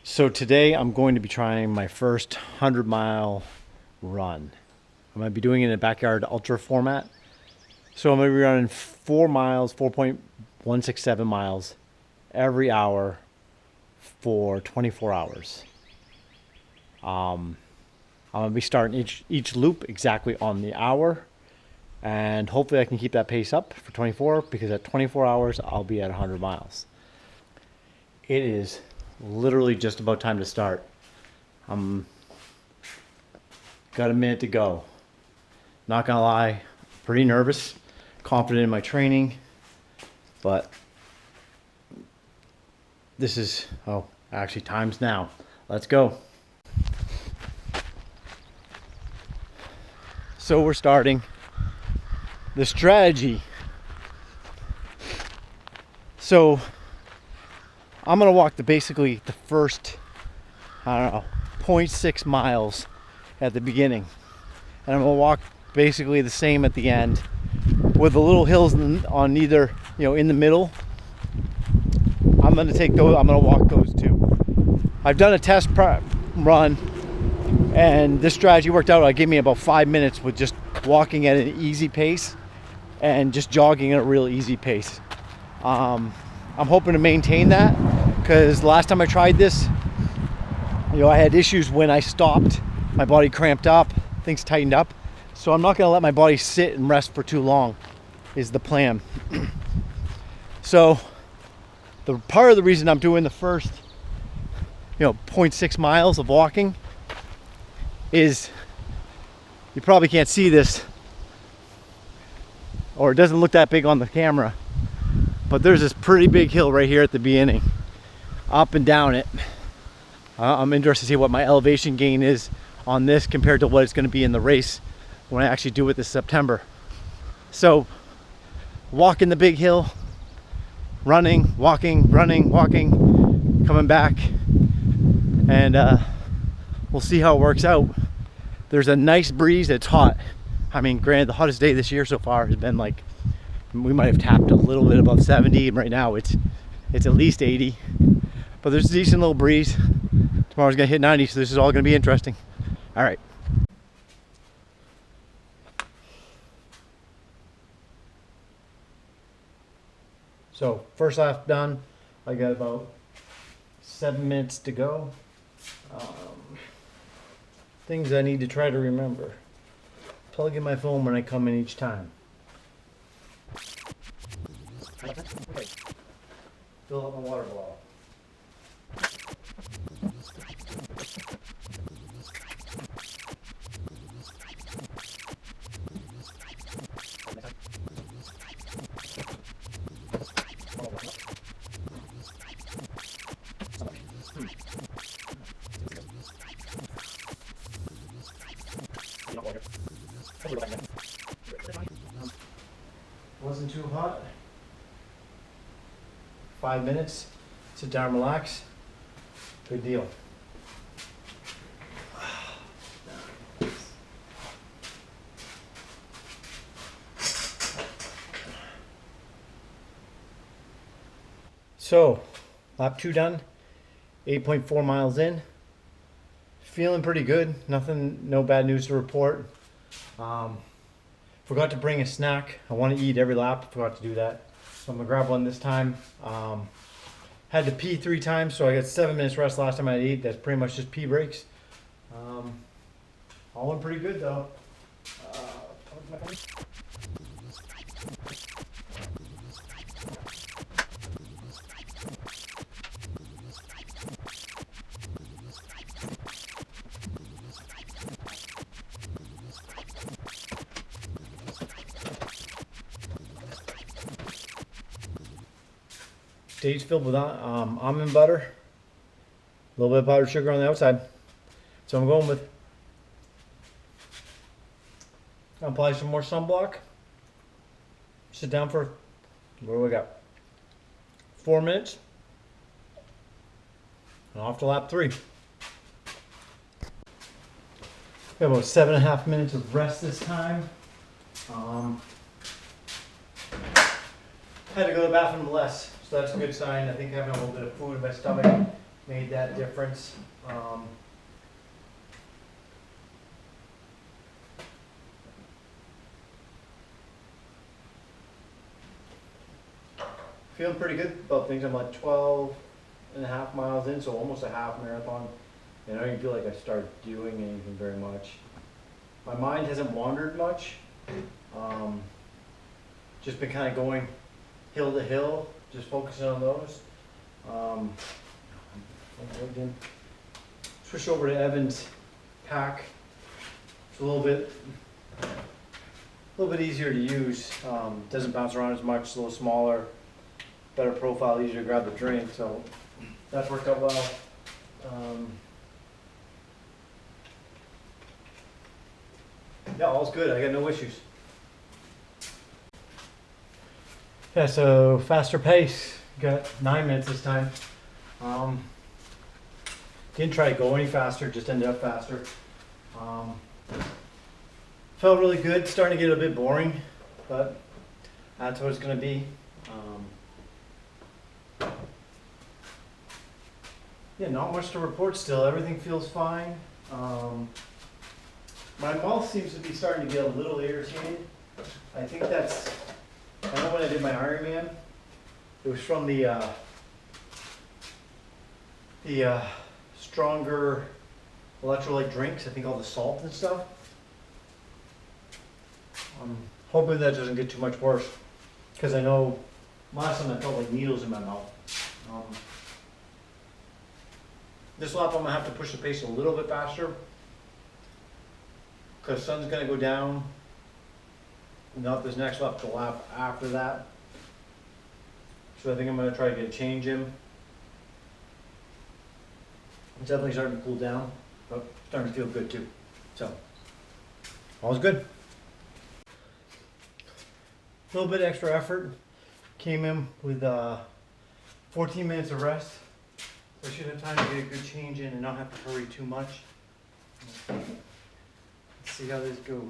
So today I'm going to be trying my first 100-mile run. I'm going to be doing it in a backyard ultra format. So I'm going to be running 4 miles, 4.167 miles every hour for 24 hours. I'm going to be starting each loop exactly on the hour, and hopefully I can keep that pace up for 24, because at 24 hours I'll be at 100 miles. It is literally just about time to start. Got a minute to go. Not gonna lie, pretty nervous, confident in my training, but this is, actually time's now. Let's go. So we're starting. The strategy. So I'm gonna walk basically the first, 0.6 miles at the beginning, and I'm gonna walk basically the same at the end, with the little hills on either, in the middle. I'm gonna walk those two. I've done a test run, and this strategy worked out. It gave me about 5 minutes with just walking at an easy pace and just jogging at a real easy pace. I'm hoping to maintain that, because last time I tried this, I had issues when I stopped. My body cramped up, things tightened up. So I'm not gonna let my body sit and rest for too long, is the plan. So the part of the reason I'm doing the first, 0.6 miles of walking is, you probably can't see this, or it doesn't look that big on the camera, but there's this pretty big hill right here at the beginning, up and down it. I'm interested to see what my elevation gain is on this compared to what it's going to be in the race when I actually do it this September. So walking the big hill, running, walking, coming back, and we'll see how it works out. There's a nice breeze. It's hot. I mean, granted, the hottest day this year so far has been like, we might have tapped a little bit above 70, and right now it's at least 80, but there's a decent little breeze. Tomorrow's gonna hit 90, so this is all gonna be interesting. All right. So first lap done. I got about 7 minutes to go. Things I need to try to remember. Plug in my phone when I come in each time. Fill up my water bottle. Wasn't too hot. 5 minutes. Sit down, relax. Good deal. So, lap 2 done. 8.4 miles in. Feeling pretty good. No bad news to report. Forgot to bring a snack. I want to eat every lap. Forgot to do that. So I'm gonna grab one this time. Had to pee 3 times, so I got 7 minutes rest last time I ate. That's pretty much just pee breaks. All went pretty good though. Stage filled with almond butter, a little bit of powdered sugar on the outside. So I'm going with, apply some more sunblock, sit down for, what do we got, 4 minutes, and off to lap 3. Got about 7.5 minutes of rest this time. Had to go to the bathroom less, so that's a good sign. I think having a little bit of food in my stomach made that difference. Feeling pretty good about things. I'm like 12.5 miles in, so almost a half marathon. And I don't even feel like I started doing anything very much. My mind hasn't wandered much. Just been kind of going hill to hill, just focusing on those. Switch over to Evan's pack. It's a little bit easier to use. Doesn't bounce around as much. It's a little smaller, better profile, easier to grab the drink. So that's worked out well. Yeah, all's good. I got no issues. Yeah, so faster pace. Got 9 minutes this time. Didn't try to go any faster, just ended up faster. Felt really good. Starting to get a bit boring, but that's what it's going to be. Yeah, not much to report still. Everything feels fine. My mouth seems to be starting to get a little irritated. I think that's, I know when I did my Ironman, it was from the stronger electrolyte drinks. I think all the salt and stuff. I'm hoping that doesn't get too much worse, because I know last time I felt like needles in my mouth. This lap I'm gonna have to push the pace a little bit faster, because sun's gonna go down. Not this next lap, the lap after that. So I think I'm gonna try to get a change in. It's definitely starting to cool down, but starting to feel good too. So, all's good. A little bit extra effort. Came in with 14 minutes of rest. So I should have time to get a good change in and not have to hurry too much. Let's see how this goes.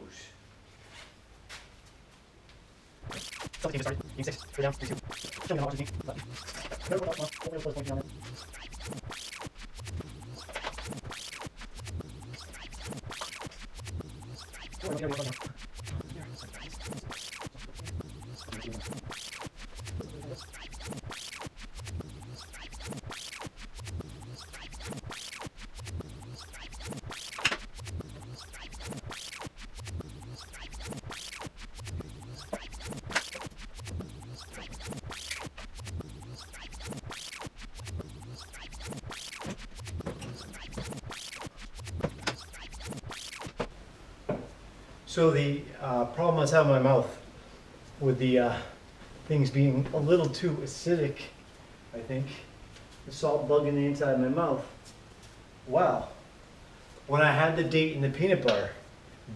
So the problem I was having in my mouth with the things being a little too acidic, I think, the salt bugging the inside of my mouth. Wow. When I had the date and the peanut butter,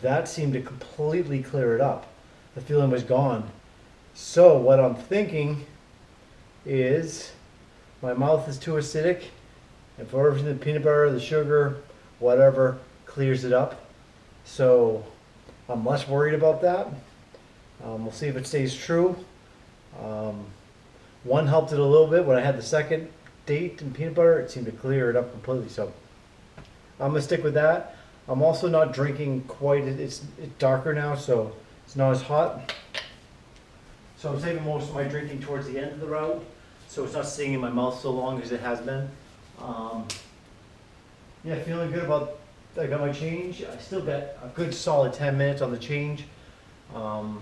that seemed to completely clear it up. The feeling was gone. So what I'm thinking is my mouth is too acidic, and for everything, the peanut butter, the sugar, whatever, clears it up. So I'm less worried about that. We'll see if it stays true. One helped it a little bit. When I had the second date and peanut butter, it seemed to clear it up completely. So I'm gonna stick with that. I'm also not drinking quite, it's darker now, so it's not as hot. So I'm saving most of my drinking towards the end of the route, so it's not sitting in my mouth so long as it has been. Yeah, feeling good about, I got my change. I still got a good solid 10 minutes on the change. My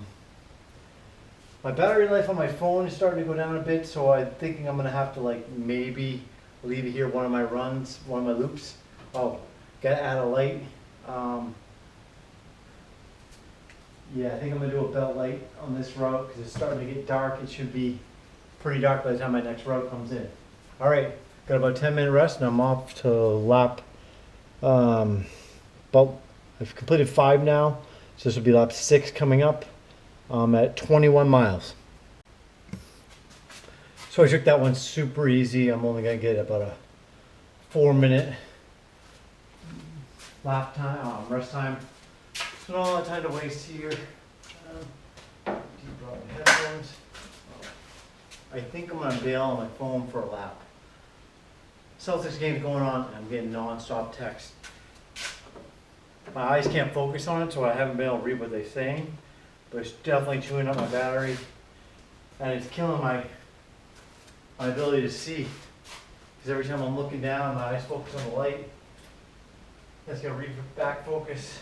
battery life on my phone is starting to go down a bit, so I'm thinking I'm gonna have to like maybe leave it here one of my runs, one of my loops. Oh, gotta add a light. Yeah, I think I'm gonna do a belt light on this route because it's starting to get dark. It should be pretty dark by the time my next route comes in. All right, got about 10-minute rest and I'm off to lap. I've completed 5 now, so this will be lap 6 coming up at 21 miles. So I took that one super easy. I'm only gonna get about a 4-minute lap time, rest time. So not a lot of time to waste here. Deep drop the headphones. I think I'm gonna bail on my phone for a lap. Celtics game's going on and I'm getting non-stop text. My eyes can't focus on it, so I haven't been able to read what they're saying. But it's definitely chewing up my battery. And it's killing my ability to see. Because every time I'm looking down, my eyes focus on the light. That's gonna back focus,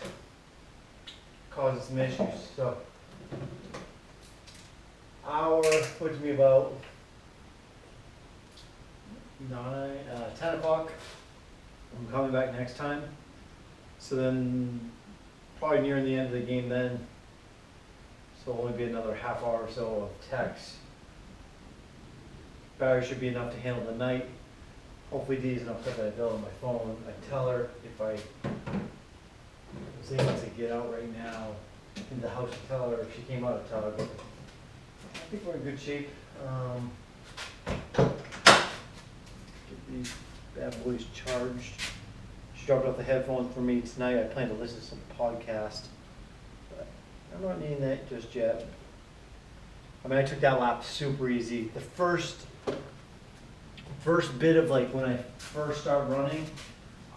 causes some issues. So, hour puts me about 10 o'clock. I'm coming back next time. So then, probably nearing the end of the game then. So it'll only be another half hour or so of text. Battery should be enough to handle the night. Hopefully Dee's enough that I bill on my phone. I tell her if I was able to get out right now in the house, to tell her if she came out, to tell her. But I think we're in good shape. Get these bad boys charged. She dropped off the headphones for me tonight. I plan to listen to some podcast, but I'm not needing that just yet. I mean, I took that lap super easy. The first bit of like when I first start running,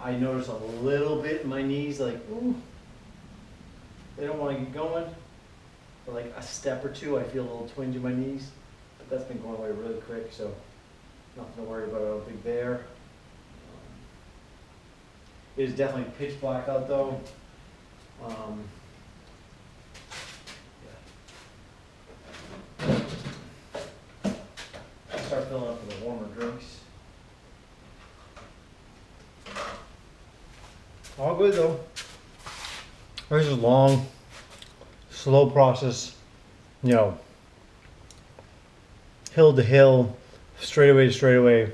I notice a little bit in my knees, like, ooh, they don't want to get going. For like a step or two, I feel a little twinge in my knees, but that's been going away really quick, so nothing to worry about, I don't think there. It is definitely pitch black out though. I'll start filling up with the warmer drinks. All good though. This is a long, slow process, you know, hill to hill, straightaway to straightaway,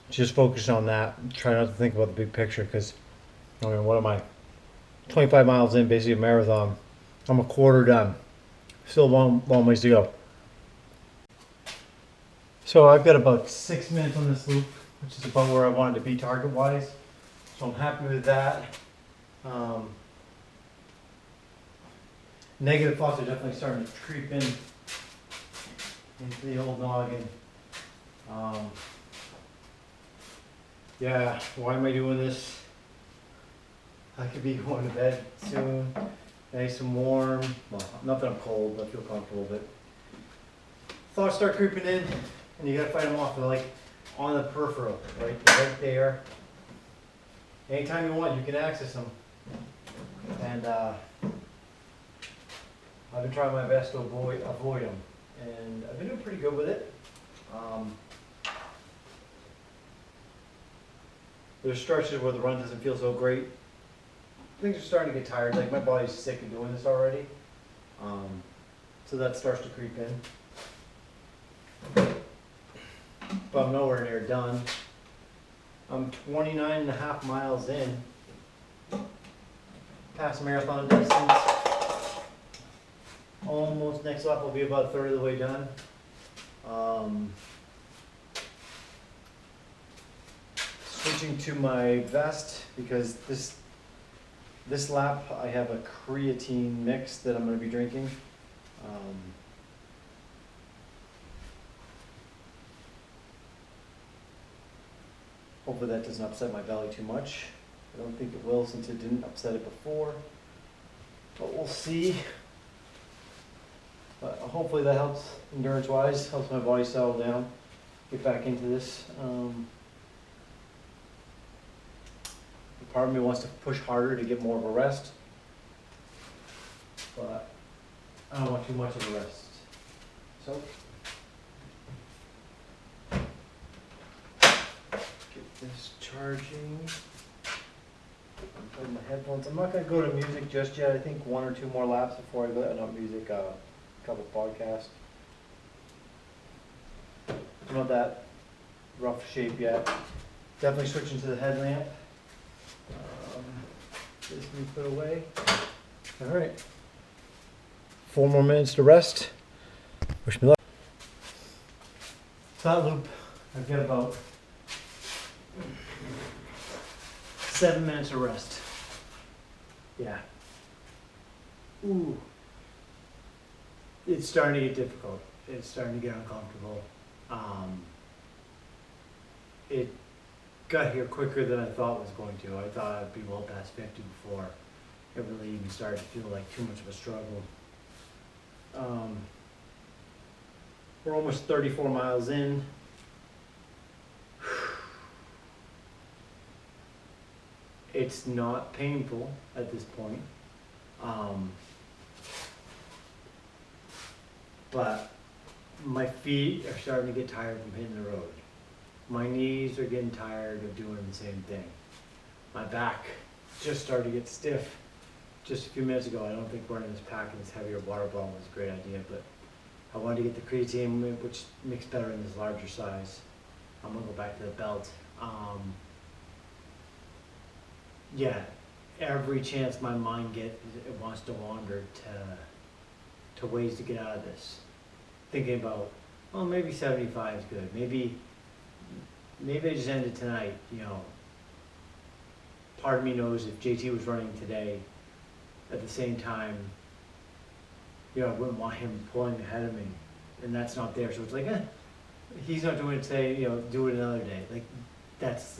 just focus on that. Try not to think about the big picture because, I mean, what am I? 25 miles in, basically a marathon. I'm a quarter done. Still a long ways to go. So I've got about 6 minutes on this loop, which is about where I wanted to be target-wise. So I'm happy with that. Negative thoughts are definitely starting to creep in into the old noggin. Yeah, why am I doing this? I could be going to bed soon, nice and warm. Well, not that I'm cold, but I feel comfortable, but thoughts start creeping in and you gotta fight them off. They're like on the peripheral, right? They're right there. Anytime you want, you can access them. And I've been trying my best to avoid them, and I've been doing pretty good with it. There's stretches where the run doesn't feel so great. Things are starting to get tired. Like my body's sick of doing this already, so that starts to creep in. But I'm nowhere near done. I'm 29.5 miles in. Past marathon distance. Almost next lap will be about a third of the way done. Switching to my vest because this lap I have a creatine mix that I'm going to be drinking. Hopefully that doesn't upset my belly too much. I don't think it will since it didn't upset it before, but we'll see. But hopefully that helps endurance-wise, helps my body settle down, get back into this. Part of me wants to push harder to get more of a rest, but I don't want too much of a rest. So, get this charging. Put my headphones. I'm not going to go to music just yet. I think 1 or 2 more laps before I go. Not music, couple podcasts. I'm not that rough shape yet. Definitely switching to the headlamp. This can be put away. All right. 4 more minutes to rest. Wish me luck. That loop, I've got about 7 minutes of rest. Yeah. Ooh. It's starting to get difficult. It's starting to get uncomfortable. got here quicker than I thought it was going to. I thought I'd be well past 50 before it really even started to feel like too much of a struggle. We're almost 34 miles in. It's not painful at this point. But my feet are starting to get tired from hitting the road. My knees are getting tired of doing the same thing. My back just started to get stiff just a few minutes ago. I don't think wearing this pack and this heavier water bottle was a great idea, but I wanted to get the creatine, which mixed better in this larger size. I'm gonna go back to the belt. Yeah, every chance my mind gets, it wants to wander to ways to get out of this. Thinking about, well, maybe 75 is good. Maybe I just end it tonight, you know. Part of me knows if JT was running today, at the same time, you know, I wouldn't want him pulling ahead of me, and that's not there. So it's like, he's not doing it today, you know, do it another day. Like, that's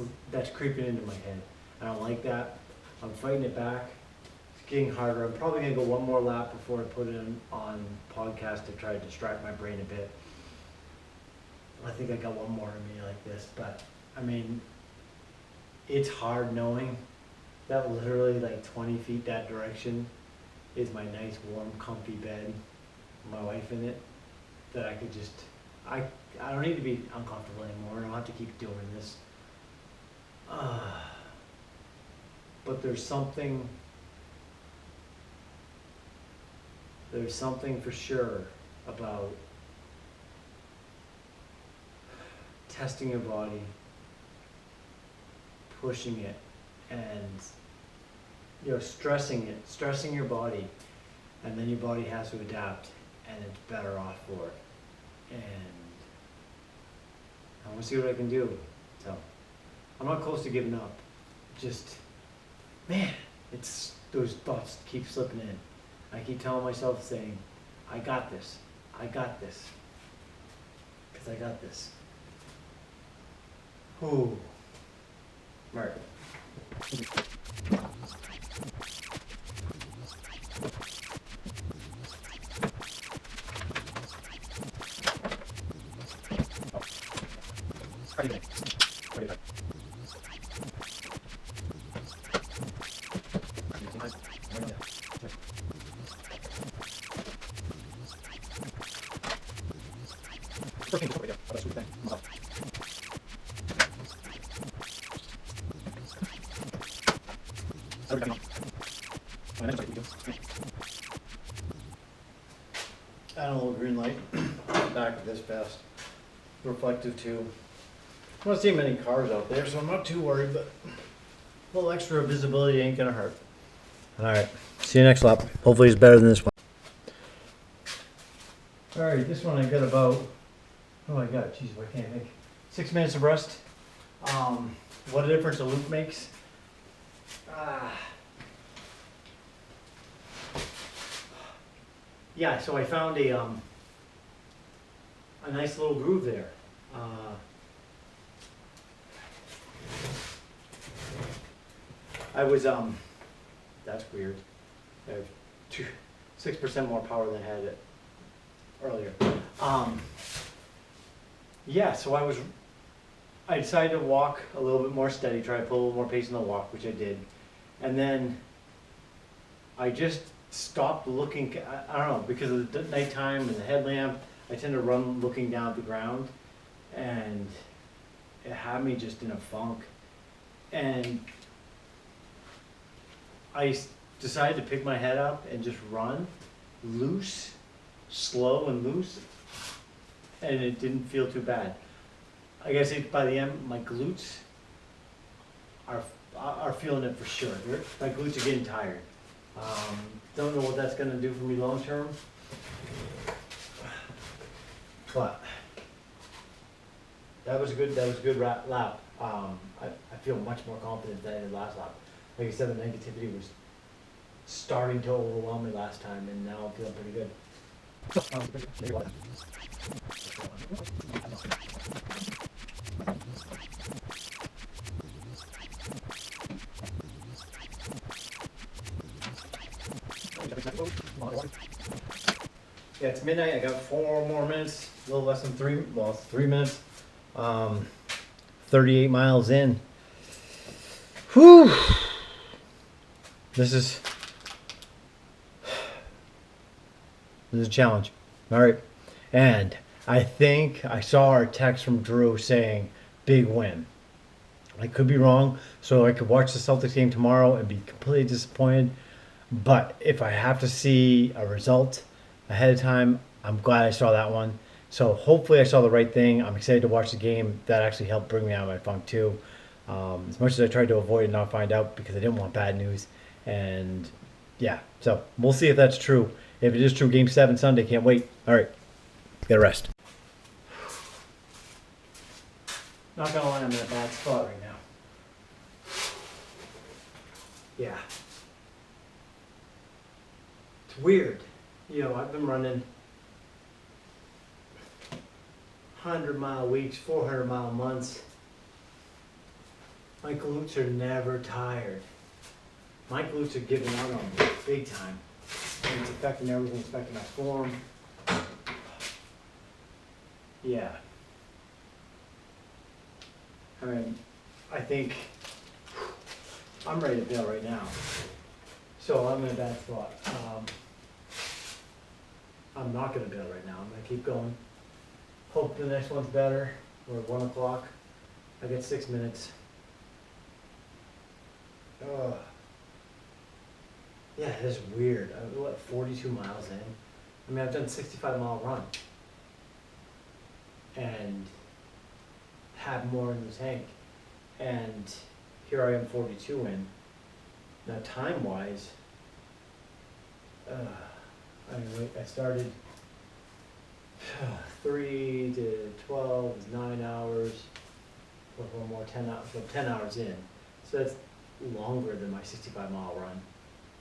creeping into my head. I don't like that. I'm fighting it back. It's getting harder. I'm probably gonna go one more lap before I put it on podcast to try to distract my brain a bit. I think I got one more in me like this, but I mean, it's hard knowing that literally like 20 feet that direction is my nice, warm, comfy bed, my wife in it, that I could just, I don't need to be uncomfortable anymore. I don't have to keep doing this. But there's something for sure about testing your body, pushing it, and you know, stressing your body, and then your body has to adapt, and it's better off for it. And I want to see what I can do. So I'm not close to giving up. Just, man, it's those thoughts keep slipping in. I keep telling myself, saying, I got this, because I got this. Ooh. Right. I don't know, green light, back of this vest, reflective too. I don't see many cars out there, so I'm not too worried, but a little extra visibility ain't gonna hurt. All right, see you next lap. Hopefully it's better than this one. All right, this one I got about, oh my God, geez, I can't make 6 minutes of rest. What a difference a loop makes. Yeah, so I found a nice little groove there. I was that's weird. I have 6% more power than I had it earlier. Yeah, so I decided to walk a little bit more steady, try to put a little more pace in the walk, which I did, and then I just stopped looking. I don't know, because of the nighttime and the headlamp, I tend to run looking down at the ground, and it had me just in a funk. And I decided to pick my head up and just run loose, slow and loose, and it didn't feel too bad. I guess by the end, my glutes are feeling it for sure. My glutes are getting tired. Don't know what that's going to do for me long term, but that was a good lap. I feel much more confident than I did last lap. Like I said, the negativity was starting to overwhelm me last time, and now I'm feeling pretty good. Yeah, it's midnight. I got 4 more minutes, a little less than 3, well, it's 3 minutes. 38 miles in. Whew. This is a challenge. All right. And I think I saw our text from Drew saying big win. I could be wrong, so I could watch the Celtics game tomorrow and be completely disappointed. But if I have to see a result ahead of time, I'm glad I saw that one. So hopefully I saw the right thing. I'm excited to watch the game. That actually helped bring me out of my funk too. As much as I tried to avoid and not find out because I didn't want bad news. And yeah, so we'll see if that's true. If it is true, Game 7 Sunday, can't wait. All right, get a rest. Not gonna lie, I'm in a bad spot right now. Yeah. It's weird. You know, I've been running 100-mile weeks, 400-mile months. My glutes are never tired. My glutes are giving out on me big time. And it's affecting everything, it's affecting my form. Yeah. I mean, I think I'm ready to bail right now. So I'm in a bad spot. I'm not going to bail right now. I'm going to keep going. Hope the next one's better. We're at 1 o'clock. I get 6 minutes. Yeah, it is weird. I'm, what, 42 miles in? I mean, I've done a 65-mile run. And have more in the tank. And here I am 42 in. Now time-wise, I mean, wait, I started 3 to 12 is 9 hours, a little more, 10 hours, so 10 hours in. So that's longer than my 65-mile run,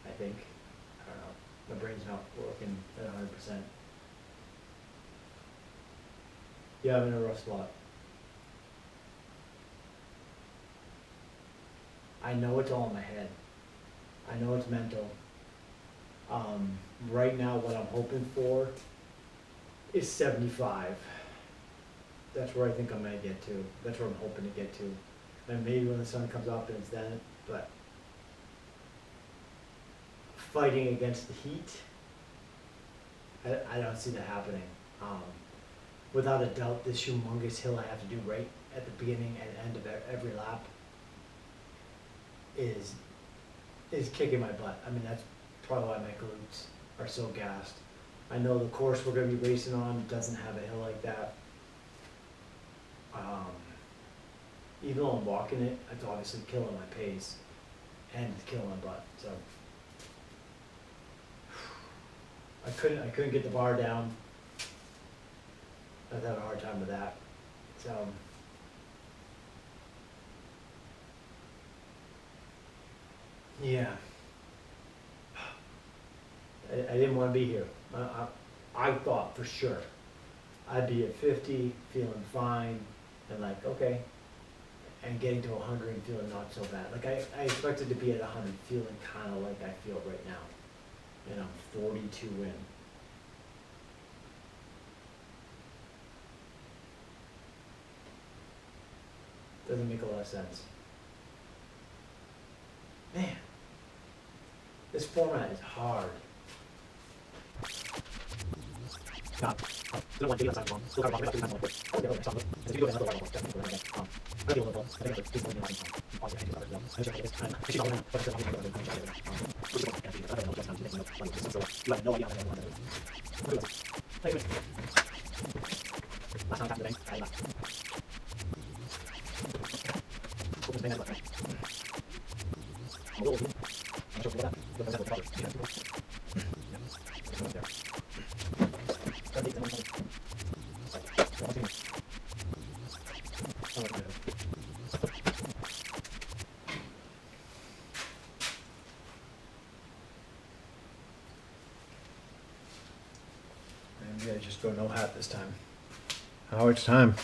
I think. I don't know, my brain's not working at 100%. Yeah, I'm in a rough spot. I know it's all in my head. I know it's mental. Right now what I'm hoping for is 75. That's where I think I'm gonna get to. That's where I'm hoping to get to. And maybe when the sun comes up and it's then, but fighting against the heat, I don't see that happening. Without a doubt, this humongous hill I have to do right at the beginning and end of every lap is kicking my butt. I mean, that's probably why my glutes are so gassed. I know the course we're going to be racing on doesn't have a hill like that. Even though I'm walking it, it's obviously killing my pace and it's killing my butt. So I couldn't get the bar down. I was having a hard time with that. So yeah, I didn't want to be here. I thought for sure I'd be at 50, feeling fine, and like, okay, and getting to 100 and feeling not so bad. Like I expected to be at 100, feeling kind of like I feel right now, and I'm 42 in. Doesn't make a lot of sense. Man, this format is hard. Maybe I just go no hat this time. Oh, it's time.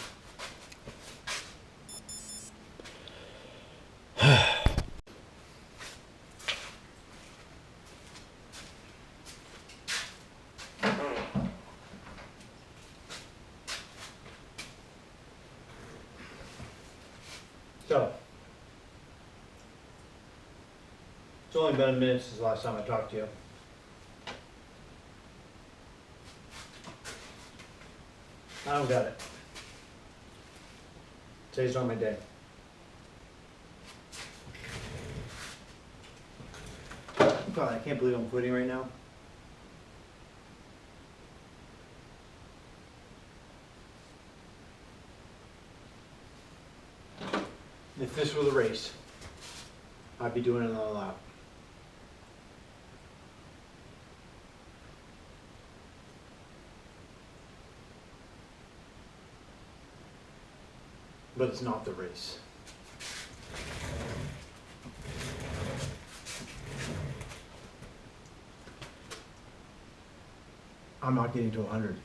It's only been a minute since the last time I talked to you. I don't got it. Today's not my day. God, I can't believe I'm quitting right now. If this were the race, I'd be doing another lap. But it's not the race. I'm not getting to 100.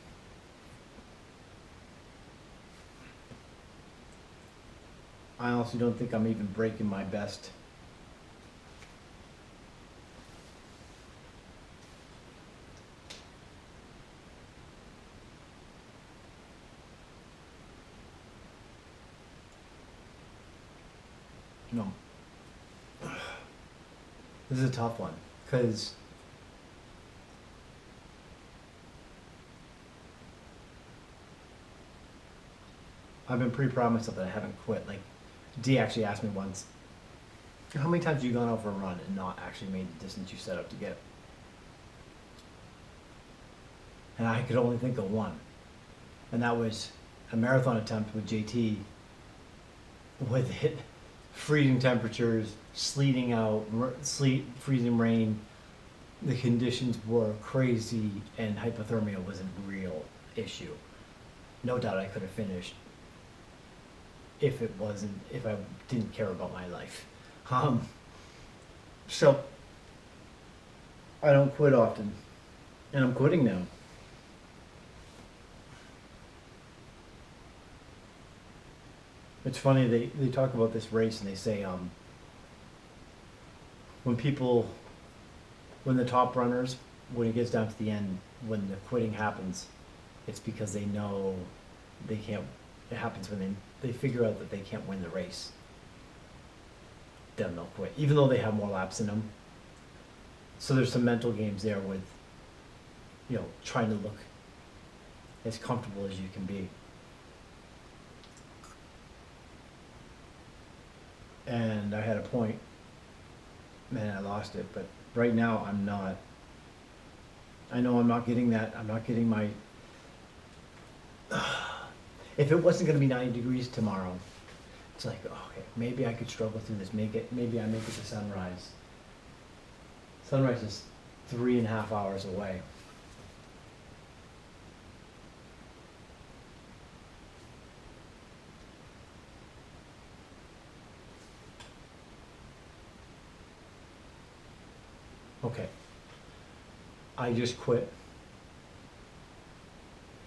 I honestly don't think I'm even breaking my best. No. This is a tough one because I've been pretty proud of myself that I haven't quit. Like, D actually asked me once, how many times have you gone out for a run and not actually made the distance you set out to get? And I could only think of one. And that was a marathon attempt with JT with it, freezing temperatures, sleeting out, sleet, freezing rain. The conditions were crazy and hypothermia was a real issue. No doubt I could have finished if I didn't care about my life. So I don't quit often, and I'm quitting now. It's funny, they talk about this race and they say when the top runners, when it gets down to the end, when the quitting happens, it's because they know they can't. It happens when they figure out that they can't win the race. Then they'll quit, even though they have more laps in them. So there's some mental games there with, trying to look as comfortable as you can be. And I had a point, and I lost it. But right now, I'm not. I know I'm not getting that. I'm not getting my. If it wasn't going to be 90 degrees tomorrow, it's like, okay, maybe I could struggle through this. Maybe I make it to sunrise. Sunrise is 3.5 hours away. Okay. I just quit.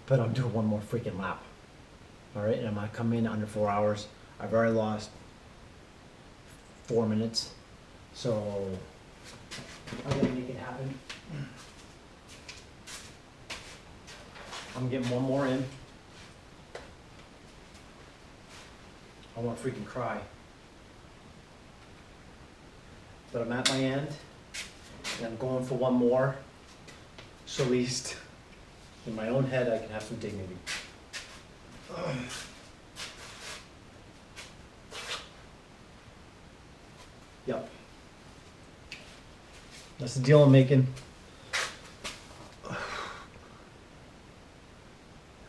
But I'm doing one more freaking lap. All right, and I'm gonna come in under 4 hours. I've already lost 4 minutes, so I'm gonna make it happen. I'm getting one more in. I want to freaking cry, but I'm at my end, and I'm going for one more. So at least in my own head, I can have some dignity. Yep. That's the deal I'm making.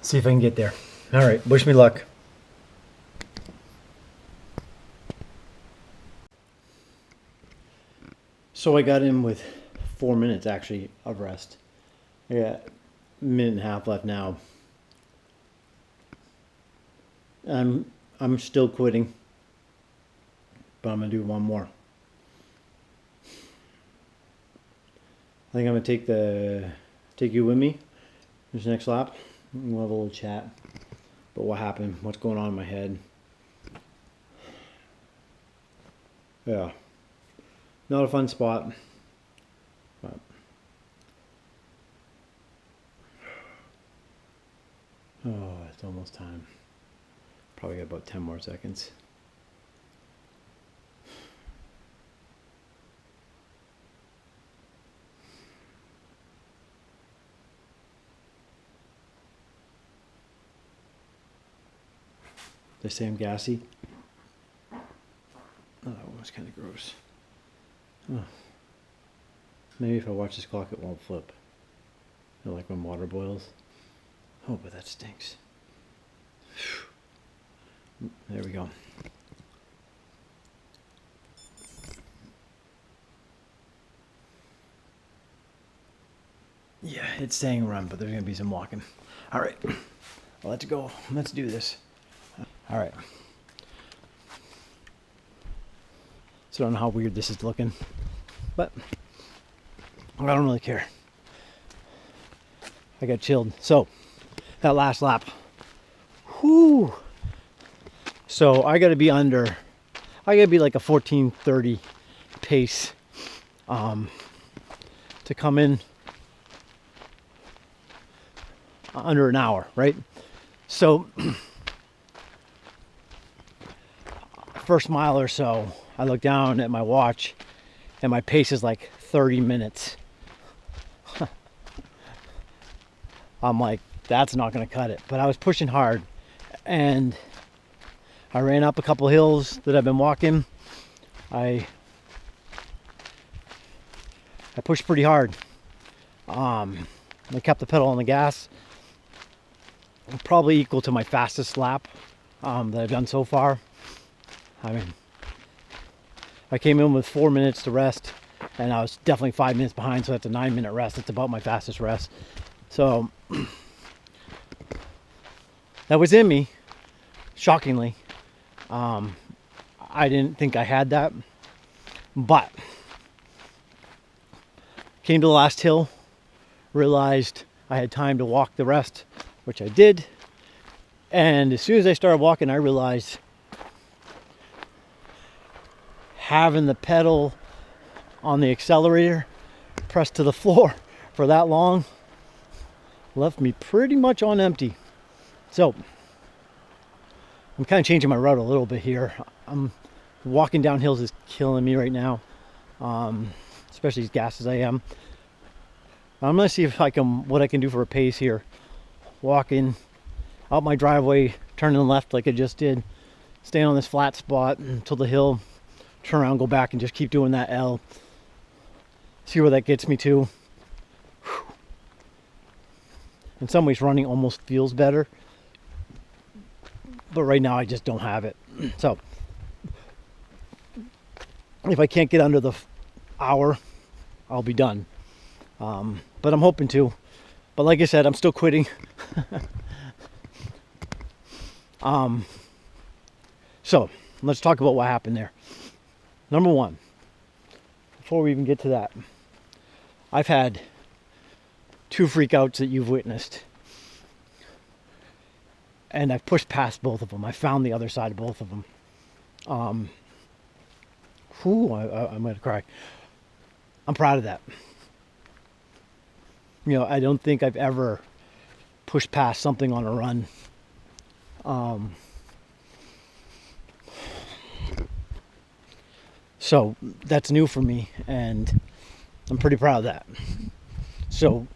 See if I can get there. All right, wish me luck. So I got in with 4 minutes actually of rest. I got a minute and a half left now. I'm still quitting, but I'm gonna do one more. I think I'm gonna take you with me this next lap. We'll have a little chat about what happened, what's going on in my head. Yeah, not a fun spot, but oh, it's almost time. Probably got about 10 more seconds. They say I'm gassy. Oh, that was kind of gross. Oh. Maybe if I watch this clock, it won't flip. You know, like when water boils. Oh, but that stinks. There we go. Yeah, it's saying run, but there's going to be some walking. All right, well, let's go. Let's do this. All right. So I don't know how weird this is looking, but I don't really care. I got chilled. So that last lap, whoo. So I got to be under, I got to be like a 14:30 pace to come in under an hour, right? So first mile or so, I look down at my watch and my pace is like 30 minutes. I'm like, that's not going to cut it. But I was pushing hard and I ran up a couple hills that I've been walking. I pushed pretty hard. I kept the pedal on the gas. Probably equal to my fastest lap that I've done so far. I mean, I came in with 4 minutes to rest, and I was definitely 5 minutes behind, so that's a 9-minute rest. It's about my fastest rest. So that was in me, shockingly. I didn't think I had that, but came to the last hill, realized I had time to walk the rest, which I did. And as soon as I started walking, I realized having the pedal on the accelerator pressed to the floor for that long left me pretty much on empty. So I'm kind of changing my route a little bit here. Walking down hills is killing me right now, especially as gassed as I am. I'm gonna see if what I can do for a pace here. Walking out my driveway, turning left like I just did, staying on this flat spot until the hill, turn around, go back, and just keep doing that L. See where that gets me to. In some ways, running almost feels better, but right now I just don't have it. So if I can't get under the hour, I'll be done. But I'm hoping to. But like I said, I'm still quitting. So let's talk about what happened there. Number one, before we even get to that, I've had 2 freakouts that you've witnessed. And I've pushed past both of them. I found the other side of both of them. I'm going to cry. I'm proud of that. You know, I don't think I've ever pushed past something on a run. So that's new for me, and I'm pretty proud of that. So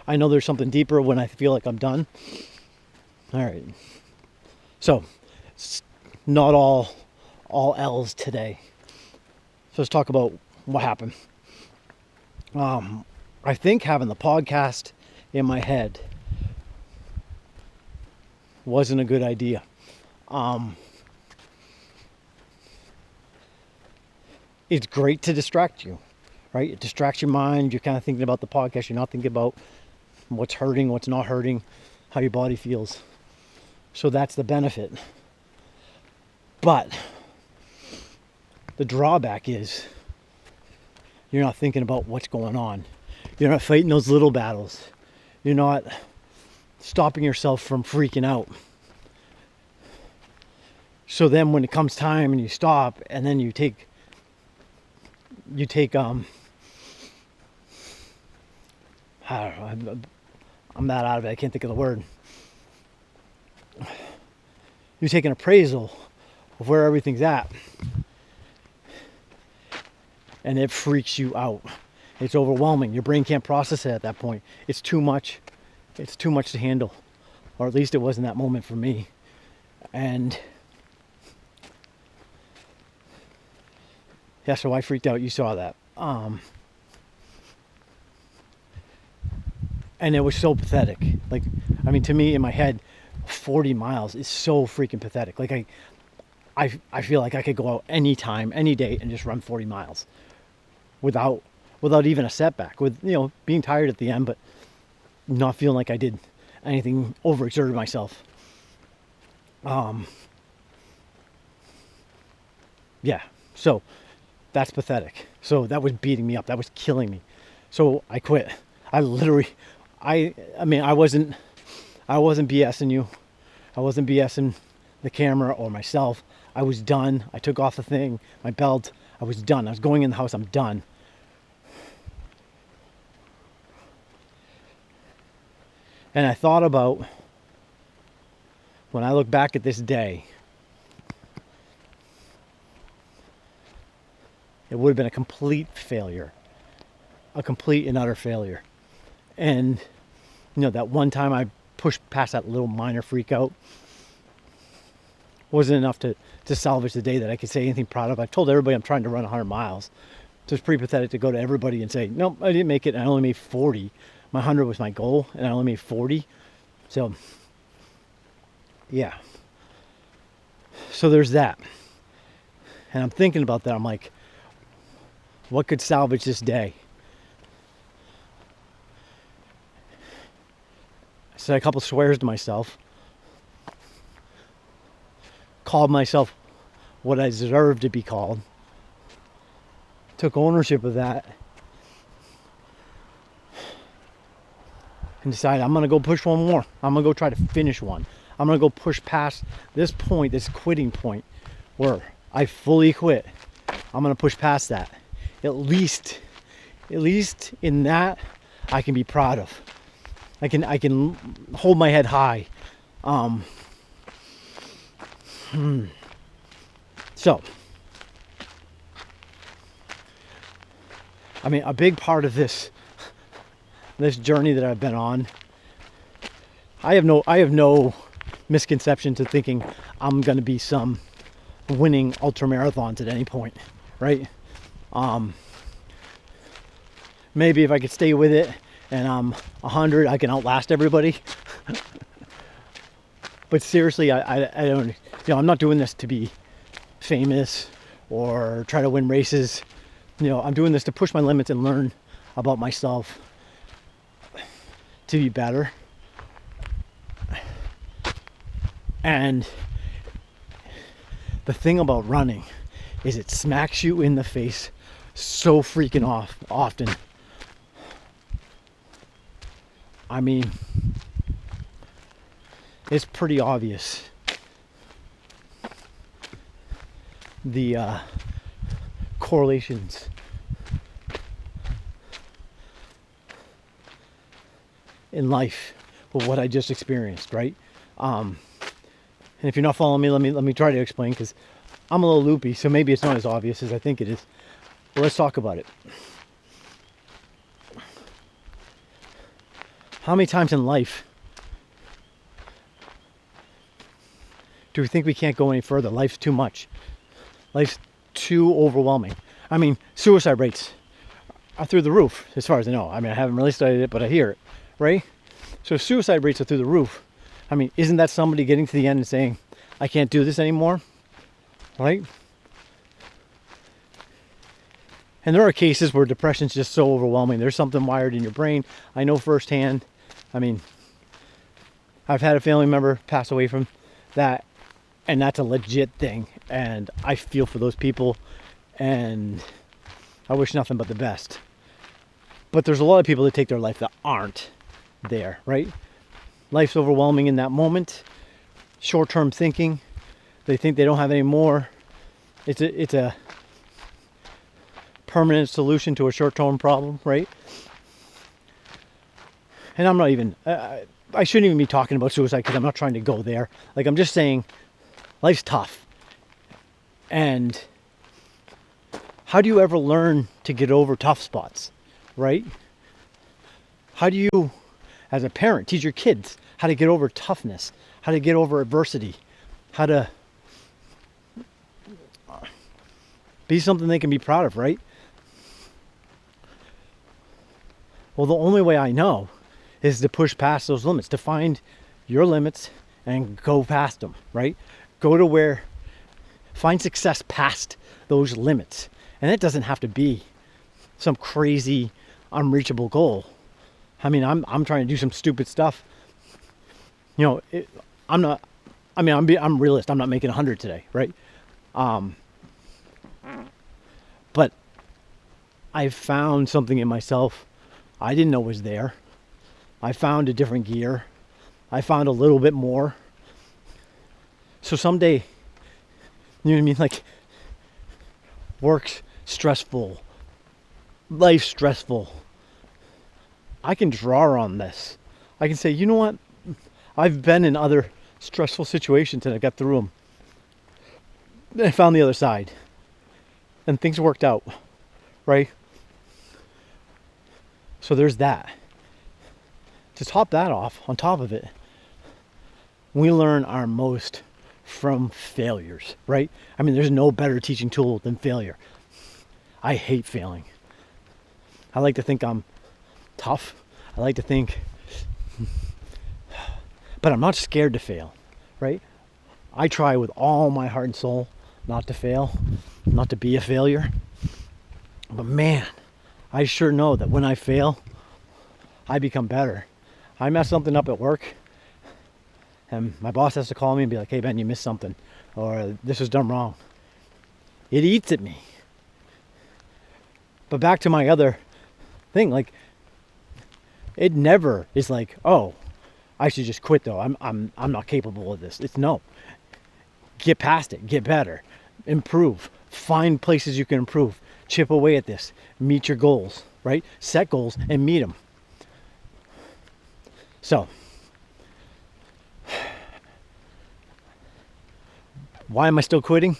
I know there's something deeper when I feel like I'm done. All right. So it's not all L's today. So let's talk about what happened. I think having the podcast in my head wasn't a good idea. It's great to distract you, right? It distracts your mind. You're kind of thinking about the podcast. You're not thinking about what's hurting, what's not hurting, how your body feels. So that's the benefit. But the drawback is you're not thinking about what's going on. You're not fighting those little battles. You're not stopping yourself from freaking out. So then when it comes time and you stop and then you take I don't know, I'm that out of it, I can't think of the word. You take an appraisal of where everything's at, and it freaks you out. It's overwhelming. Your brain can't process it at that point. It's too much. It's too much to handle, or at least it was in that moment for me. And yeah, so I freaked out. You saw that. And it was so pathetic. Like, I mean, to me in my head, 40 miles is so freaking pathetic. Like I feel like I could go out anytime, any day, and just run 40 miles without even a setback, with, you know, being tired at the end, but not feeling like I did anything, overexerted myself. Yeah, so that's pathetic. So that was beating me up. That was killing me. So I quit. I literally, I mean, I wasn't BSing you. I wasn't BSing the camera or myself. I was done. I took off the thing, my belt. I was done. I was going in the house. I'm done. And I thought about, when I look back at this day, it would have been a complete failure. A complete and utter failure. And, you know, that one time I pushed past that little minor freak out wasn't enough to salvage the day that I could say anything proud of. I've told everybody I'm trying to run 100 miles. So it's pretty pathetic to go to everybody and say, nope, I didn't make it. I only made 40. My 100 was my goal, and I only made 40. So, yeah. So there's that. And I'm thinking about that. I'm like, what could salvage this day? I said a couple swears to myself. Called myself what I deserved to be called. Took ownership of that. And decided I'm going to go push one more. I'm going to go try to finish one. I'm going to go push past this point, this quitting point, where I fully quit. I'm going to push past that. At least in that, I can be proud of. I can hold my head high. So, I mean, a big part of this journey that I've been on, I have no misconception to thinking I'm going to be some winning ultra marathons at any point, right? Maybe if I could stay with it and I'm 100, I can outlast everybody. But seriously, I don't, you know, I'm not doing this to be famous or try to win races. You know, I'm doing this to push my limits and learn about myself to be better. And the thing about running is it smacks you in the face so freaking often. I mean, it's pretty obvious. The correlations in life with what I just experienced, right? And if you're not following me, let me try to explain, because I'm a little loopy, so maybe it's not as obvious as I think it is. But let's talk about it. How many times in life do we think we can't go any further? Life's too much. Life's too overwhelming. I mean, suicide rates are through the roof, as far as I know. I mean, I haven't really studied it, but I hear it, right? So if suicide rates are through the roof, I mean, isn't that somebody getting to the end and saying, I can't do this anymore, right? And there are cases where depression's just so overwhelming. There's something wired in your brain. I know firsthand. I mean, I've had a family member pass away from that, and that's a legit thing. And I feel for those people, and I wish nothing but the best. But there's a lot of people that take their life that aren't there, right? Life's overwhelming in that moment. Short-term thinking. They think they don't have any more. It's a permanent solution to a short-term problem, right? And I'm not even, I shouldn't even be talking about suicide, because I'm not trying to go there. Like, I'm just saying, life's tough. And how do you ever learn to get over tough spots, right? How do you, as a parent, teach your kids how to get over toughness, how to get over adversity? how to be something they can be proud of, right? Well, the only way I know is to push past those limits, to find your limits and go past them, right? Go to where, find success past those limits. And it doesn't have to be some crazy, unreachable goal. I mean, I'm trying to do some stupid stuff. You know, I'm realist. I'm not making 100 today, right? But I found something in myself I didn't know was there. I found a different gear. I found a little bit more. So someday, you know what I mean? Like, work's stressful, life's stressful. I can draw on this. I can say, you know what? I've been in other stressful situations and I got through them. Then I found the other side. And things worked out, right? So there's that. To top that off, on top of it, we learn our most from failures, right? I mean, there's no better teaching tool than failure. I hate failing. I like to think I'm tough. I like to think, but I'm not scared to fail, right? I try with all my heart and soul not to fail, not to be a failure. But man, I sure know that when I fail, I become better. I mess something up at work, and my boss has to call me and be like, hey Ben, you missed something, or this was done wrong. It eats at me. But back to my other thing, like, it never is like, oh, I should just quit though. I'm not capable of this. It's no. Get past it, get better, improve, find places you can improve, chip away at this, meet your goals, right? Set goals and meet them. So, why am I still quitting?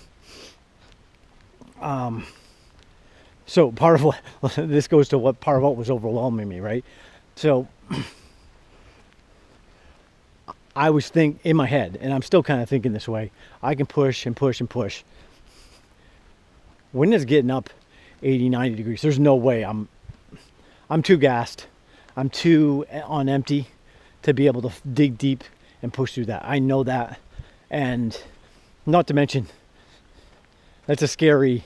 So part of what, this goes to what part of what was overwhelming me, right? So I was thinking in my head, and I'm still kind of thinking this way, I can push and push and push. When it's getting up 80, 90 degrees, there's no way I'm too gassed. I'm too on empty to be able to dig deep and push through that. I know that. And not to mention, that's a scary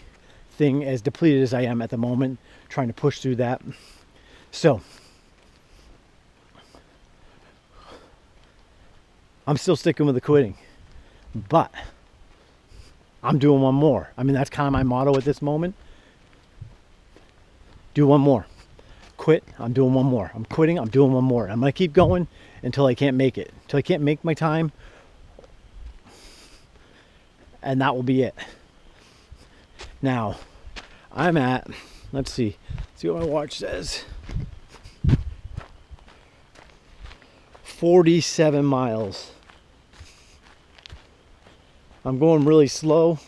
thing, as depleted as I am at the moment, trying to push through that. So I'm still sticking with the quitting, but I'm doing one more. I mean, that's kind of my motto at this moment. Do one more. Quit, I'm doing one more. I'm quitting, I'm doing one more. I'm going to keep going until I can't make it. Until I can't make my time. And that will be it. Now, I'm at, let's see what my watch says. 47 miles. I'm going really slow.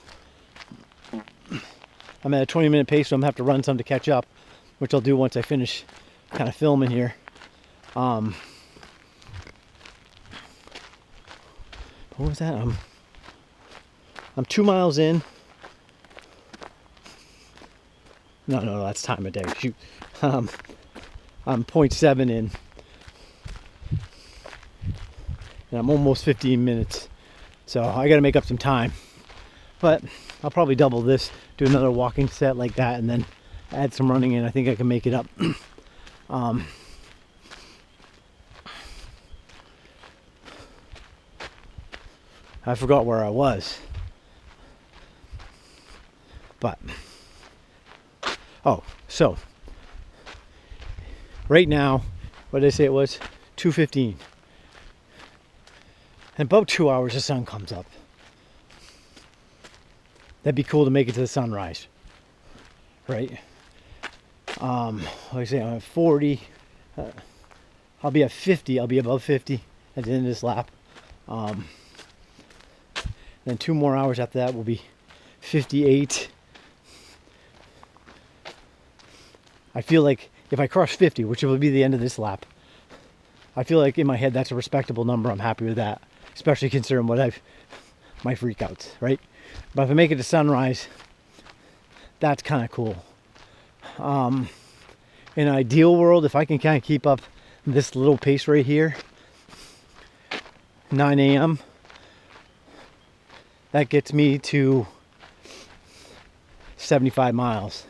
I'm at a 20-minute pace, so I'm going to have to run some to catch up, which I'll do once I finish kind of filming here. What was that? I'm 2 miles in. No, that's time of day. Shoot. I'm 0.7 in. And I'm almost 15 minutes. So I got to make up some time. But I'll probably double this, do another walking set like that, and then add some running in. I think I can make it up. I forgot where I was. But, so right now, what did I say it was? 2:15. In about 2 hours, the sun comes up. That'd be cool to make it to the sunrise, right? Like I say, I'm at 40. I'll be at 50. I'll be above 50 at the end of this lap. Then 2 more hours after that will be 58. I feel like if I cross 50, which will be the end of this lap, I feel like in my head that's a respectable number. I'm happy with that, especially considering what my freakouts, right? But if I make it to sunrise, that's kind of cool. In an ideal world, if I can kind of keep up this little pace right here, 9 a.m., that gets me to 75 miles.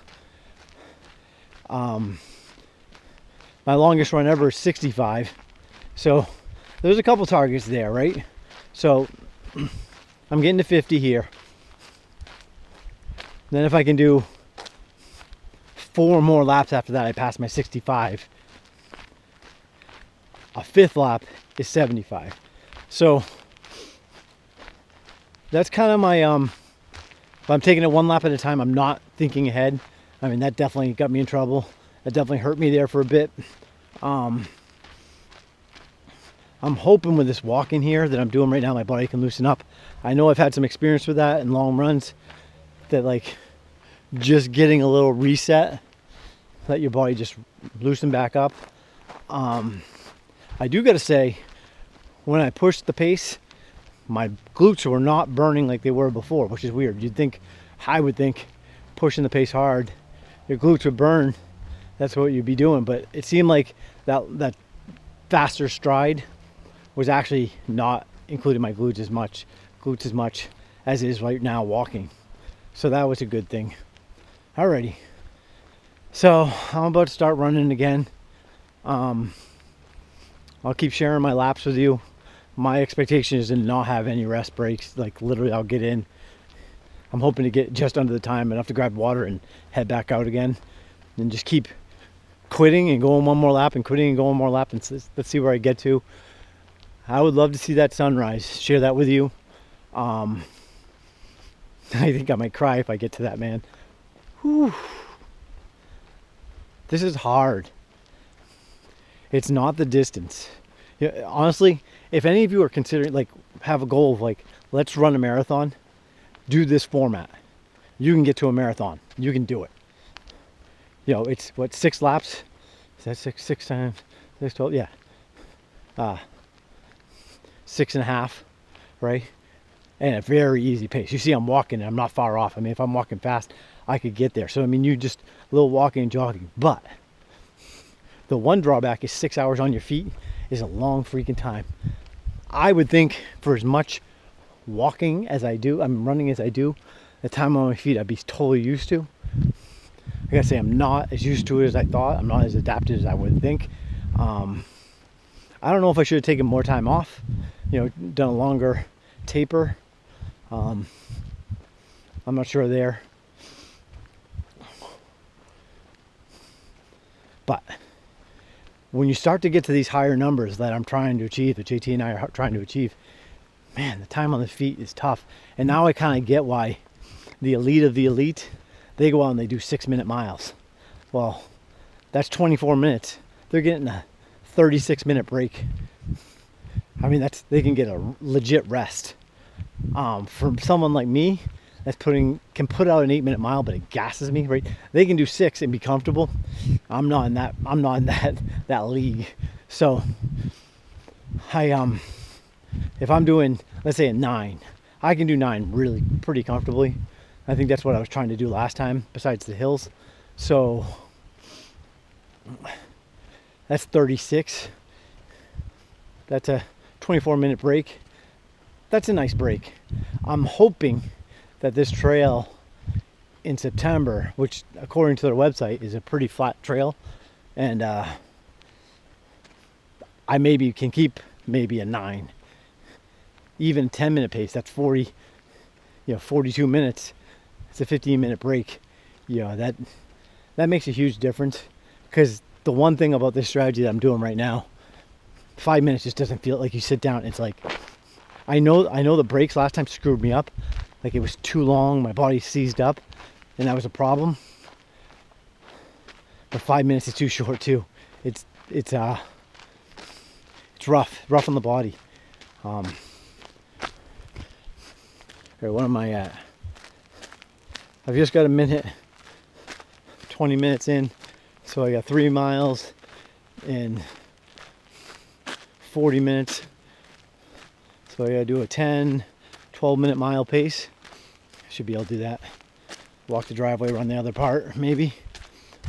My longest run ever is 65. So there's a couple targets there, right? So I'm getting to 50 here. Then if I can do 4 more laps after that, I pass my 65. A 5th lap is 75. So that's kind of my, if I'm taking it 1 lap at a time, I'm not thinking ahead. I mean, that definitely got me in trouble. That definitely hurt me there for a bit. I'm hoping with this walk in here that I'm doing right now, my body can loosen up. I know I've had some experience with that in long runs, that like just getting a little reset, let your body just loosen back up. I do gotta say, when I pushed the pace, my glutes were not burning like they were before, which is weird. You'd think, I would think, pushing the pace hard, your glutes would burn. That's what you'd be doing. But it seemed like that faster stride was actually not including my glutes as much as it is right now walking. So that was a good thing. Alrighty. So I'm about to start running again. I'll keep sharing my laps with you. My expectation is to not have any rest breaks. Like literally I'll get in. I'm hoping to get just under the time, enough to grab water and head back out again. And just keep quitting and going 1 more lap and quitting and going 1 more lap, and let's see where I get to. I would love to see that sunrise. Share that with you. I think I might cry if I get to that, man. Whew. This is hard. It's not the distance. Yeah, honestly, if any of you are considering, like, have a goal of like, let's run a marathon, do this format. You can get to a marathon. You can do it. You know, it's what, 6 laps? Is that six times 6, 12? Yeah. 6.5, right? And a very easy pace. You see I'm walking and I'm not far off. I mean, if I'm walking fast, I could get there. So, I mean, you just a little walking and jogging. But the one drawback is 6 hours on your feet is a long freaking time. I would think for as much walking as I do, I'm running as I do, the time on my feet I'd be totally used to. I gotta say, I'm not as used to it as I thought. I'm not as adapted as I would think. I don't know if I should have taken more time off, you know, done a longer taper. I'm not sure there. But when you start to get to these higher numbers that I'm trying to achieve, that JT and I are trying to achieve, man, the time on the feet is tough. And now I kind of get why the elite of the elite, they go out and they do 6-minute miles. Well, that's 24 minutes. They're getting a 36-minute break. I mean, they can get a legit rest. For someone like me, can put out an 8-minute mile, but it gasses me, right? They can do 6 and be comfortable. I'm not in that league. So if I'm doing, let's say, a 9, I can do 9 really pretty comfortably. I think that's what I was trying to do last time, besides the hills. So that's 36. That's a 24-minute break. That's a nice break. I'm hoping that this trail in September, which according to their website is a pretty flat trail, and I maybe can keep maybe a 9. Even 10-minute pace, that's 42 minutes. It's a 15-minute break. That makes a huge difference, because the one thing about this strategy that I'm doing right now, 5 minutes just doesn't feel like you sit down. It's like, I know the breaks last time screwed me up. Like, it was too long, my body seized up, and that was a problem. But 5 minutes is too short too. It's rough on the body. Okay, what am I at? I've just got a minute, 20 minutes in, so I got 3 miles in 40 minutes. So I gotta do a 10, 12-minute mile pace. Should be able to do that. Walk the driveway, run the other part, maybe.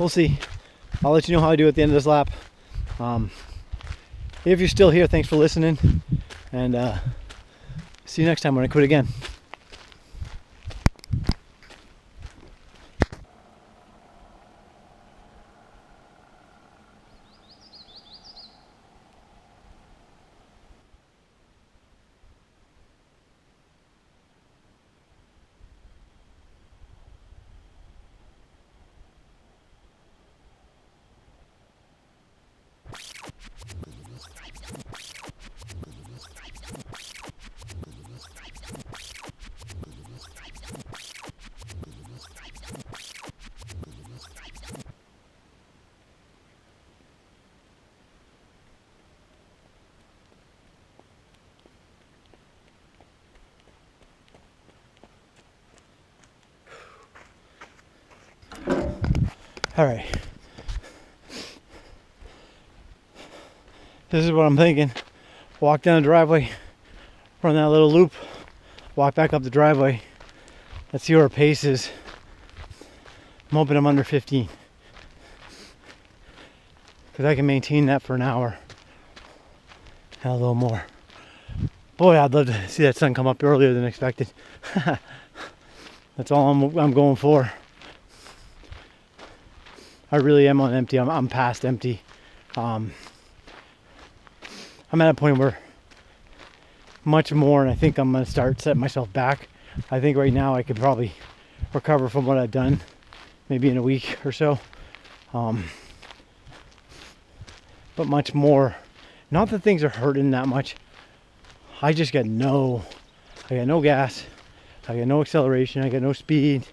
We'll see. I'll let you know how I do at the end of this lap. If you're still here, thanks for listening. And see you next time when I quit again. All right. This is what I'm thinking. Walk down the driveway, run that little loop, walk back up the driveway. Let's see where our pace is. I'm hoping I'm under 15. Because I can maintain that for an hour. And a little more. Boy, I'd love to see that sun come up earlier than expected. That's all I'm going for. I really am on empty. I'm past empty. I'm at a point where much more, and I think I'm going to start setting myself back. I think right now I could probably recover from what I've done, maybe in a week or so. But much more. Not that things are hurting that much. I just got no gas. I got no acceleration. I got no speed.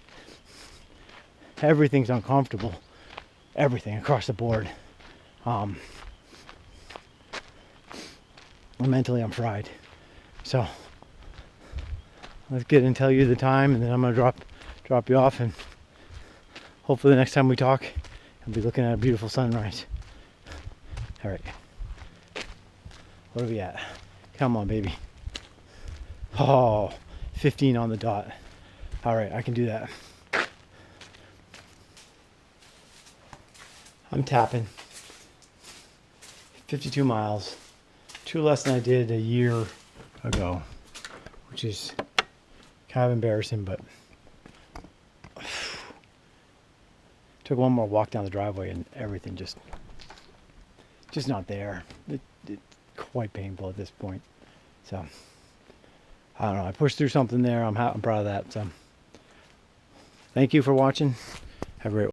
Everything's uncomfortable. Everything across the board. Mentally, I'm fried. So let's get and tell you the time, and then I'm gonna drop you off, and hopefully the next time we talk, I'll be looking at a beautiful sunrise. All right. What are we at? Come on, baby. Oh, 15 on the dot. All right, I can do that. I'm tapping 52 miles, 2 less than I did a year ago, which is kind of embarrassing, but took one more walk down the driveway and everything just not there. It's quite painful at this point. So I don't know. I pushed through something there. I'm proud of that. So thank you for watching. Have a great